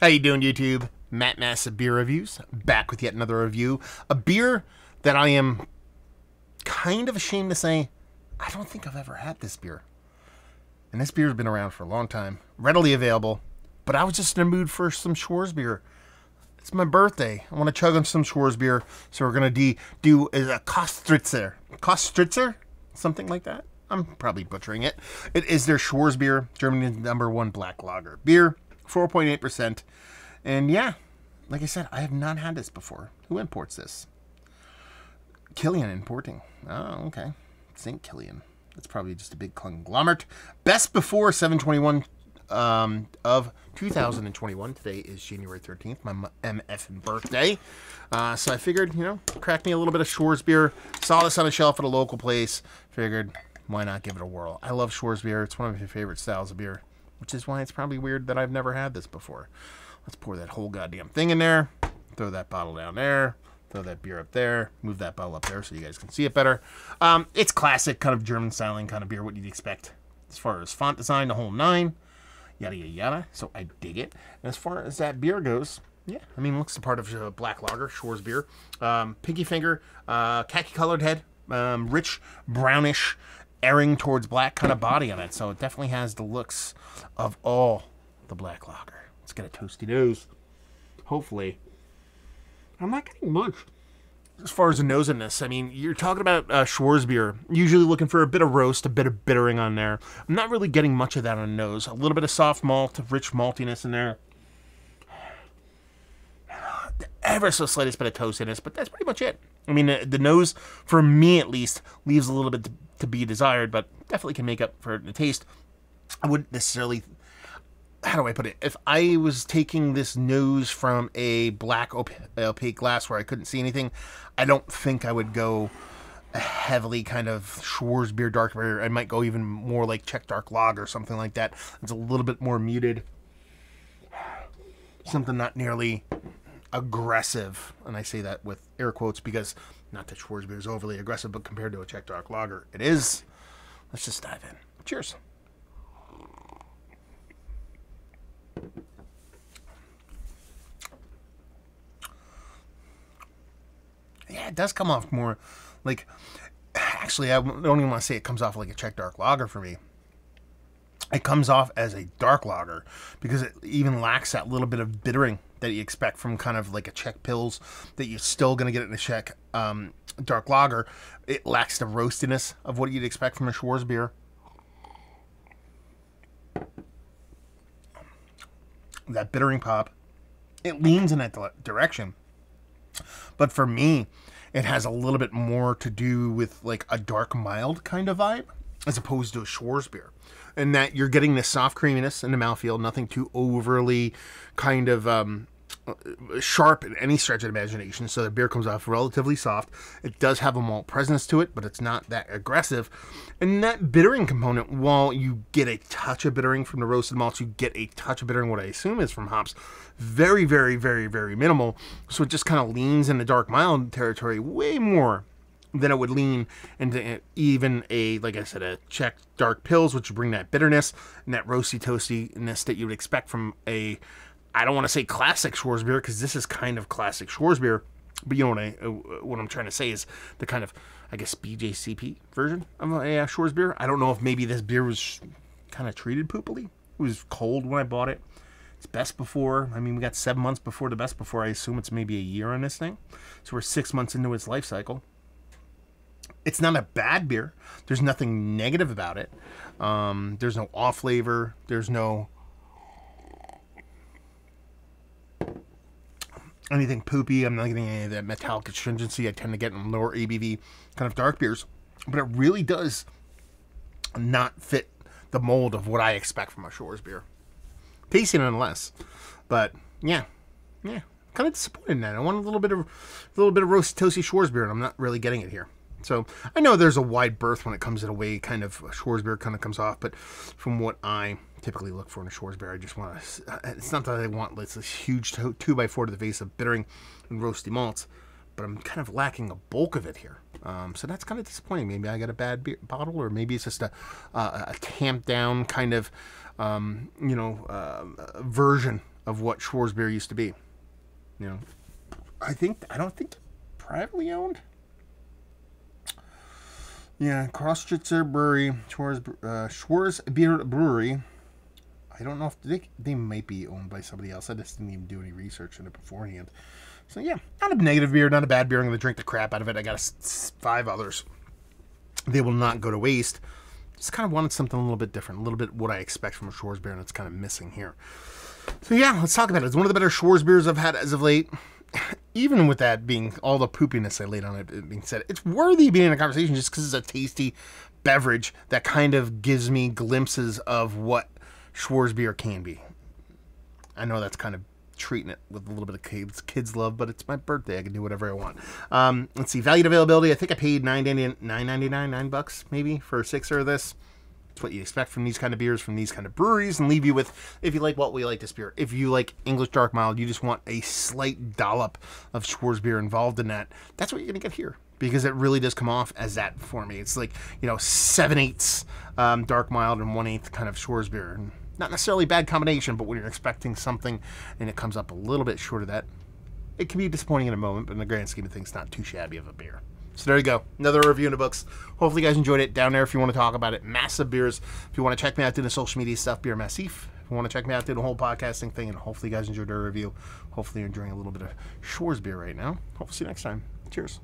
How you doing, YouTube? Matt Massive Beer Reviews, back with yet another review. A beer that I am kind of ashamed to say, I don't think I've ever had this beer. And this beer has been around for a long time, readily available, but I was just in a mood for some Schwarzbier. It's my birthday. I want to chug on some Schwarzbier, so we're going to do a Köstritzer. Köstritzer? Something like that? I'm probably butchering it. It is their Schwarzbier, Germany's #1 black lager beer, 4.8%. And yeah, like I said, I have not had this before. Who imports this? Killian importing. Oh, okay. St. Killian. That's probably just a big conglomerate. Best before 7/21 of 2021. Today is January 13th, my MF birthday. So I figured, crack me a little bit of Schwarzbier. Saw this on a shelf at a local place. Figured, why not give it a whirl? I love Schwarzbier. It's one of my favorite styles of beer, which is why it's probably weird that I've never had this before. Let's pour that whole goddamn thing in there. Throw that bottle down there. Throw that beer up there. Move that bottle up there so you guys can see it better. It's classic, kind of German styling kind of beer, what you'd expect. As far as font design, the whole 9. Yada, yada, yada. So I dig it. And as far as that beer goes, yeah, I mean, looks the part of black lager, Schwarzbier. Pinky finger, khaki colored head, rich, brownish, airing towards black kind of body on it. So it definitely has the looks of all the black lager. Let's get a toasty nose. Hopefully. I'm not getting much as far as the nosiness. I mean, you're talking about Schwarzbier. Usually looking for a bit of roast, a bit of bittering on there. I'm not really getting much of that on the nose. A little bit of soft malt, rich maltiness in there. Ever so slightest bit of toastiness, but that's pretty much it. I mean, the nose, for me at least, leaves a little bit to be desired, but definitely can make up for the taste. I wouldn't necessarily... How do I put it? If I was taking this nose from a black opaque glass where I couldn't see anything, I don't think I would go a heavily kind of Schwarzbier dark beer. I might go even more like Czech dark lager or something like that. It's a little bit more muted. Something not nearly aggressive. And I say that with air quotes because not that Schwarzbier is overly aggressive, but compared to a Czech dark lager, it is. Let's just dive in. Cheers. Yeah, it does come off more like, actually, I don't even want to say it comes off like a Czech dark lager for me. It comes off as a dark lager because it even lacks that little bit of bittering that you expect from kind of like a Czech Pils that you're still going to get in a Czech dark lager. It lacks the roastiness of what you'd expect from a Schwarzbier. That bittering pop, it leans in that direction. But for me, it has a little bit more to do with like a dark mild kind of vibe as opposed to a Schwarzbier. And that you're getting this soft creaminess in the mouthfeel, nothing too overly kind of sharp in any stretch of imagination. So the beer comes off relatively soft. It does have a malt presence to it, but it's not that aggressive. And that bittering component, while you get a touch of bittering from the roasted malts, you get a touch of bittering, what I assume is from hops. Very, very, very, very minimal. So it just kind of leans in the dark mild territory way more than it would lean into even a, like I said, a Czech dark Pils, which would bring that bitterness and that roasty toastiness that you would expect from a, I don't want to say classic Schwarzbier because this is kind of classic Schwarzbier, but you know what I'm trying to say is the kind of, I guess, BJCP version of a Schwarzbier. I don't know if maybe this beer was kind of treated poopily. It was cold when I bought it. It's best before. I mean, we got 7 months before the best before. I assume it's maybe a year on this thing. So we're 6 months into its life cycle. It's not a bad beer. There's nothing negative about it. There's no off flavor. There's no anything poopy. I'm not getting any of that metallic astringency I tend to get in lower ABV kind of dark beers. But it really does not fit the mold of what I expect from a Schwarzbier. Tasty nonetheless. But yeah. Kind of disappointed in that. I want a little bit of roasty toasty Schwarzbier, and I'm not really getting it here. So I know there's a wide berth when it comes to the way kind of Schwarzbier kind of comes off, but from what I typically look for in a Schwarzbier, I just want to, it's not that I want this huge 2x4 to the face of bittering and roasty malts, but I'm kind of lacking a bulk of it here. So that's kind of disappointing. Maybe I got a bad beer bottle, or maybe it's just a tamped down kind of, version of what Schwarzbier used to be. You know, I don't think privately owned. Yeah, Köstritzer Brewery, Schwarzbier Brewery. I don't know if they might be owned by somebody else. I just didn't even do any research on it beforehand. So yeah, not a negative beer, not a bad beer. I'm going to drink the crap out of it. I got 5 others. They will not go to waste. Just kind of wanted something a little bit different, a little bit what I expect from a Schwarzbier, and it's kind of missing here. So yeah, let's talk about it. It's one of the better Schwarzbiers I've had as of late. Even with that being all the poopiness I laid on it being said, it's worthy of being in a conversation just because it's a tasty beverage that kind of gives me glimpses of what Schwarzbier can be. I know that's kind of treating it with a little bit of kids love, but it's my birthday. I can do whatever I want. Let's see, value availability. I think I paid $9 maybe for a 6er of this. It's what you expect from these kind of beers, from these kind of breweries, and leave you with, if you like what we like this beer, if you like English Dark Mild, you just want a slight dollop of Schwarzbier involved in that, that's what you're going to get here, because it really does come off as that for me. It's like, 7/8 Dark Mild and 1/8 kind of Schwarzbier. And not necessarily a bad combination, but when you're expecting something and it comes up a little bit short of that, it can be disappointing in a moment, but in the grand scheme of things, not too shabby of a beer. So there you go. Another review in the books. Hopefully you guys enjoyed it. Down there if you want to talk about it. Massive Beers. If you want to check me out doing the social media stuff, Beer Massif. If you want to check me out doing the whole podcasting thing, and hopefully you guys enjoyed our review. Hopefully you're enjoying a little bit of Schwarzbier right now. Hopefully see you next time. Cheers.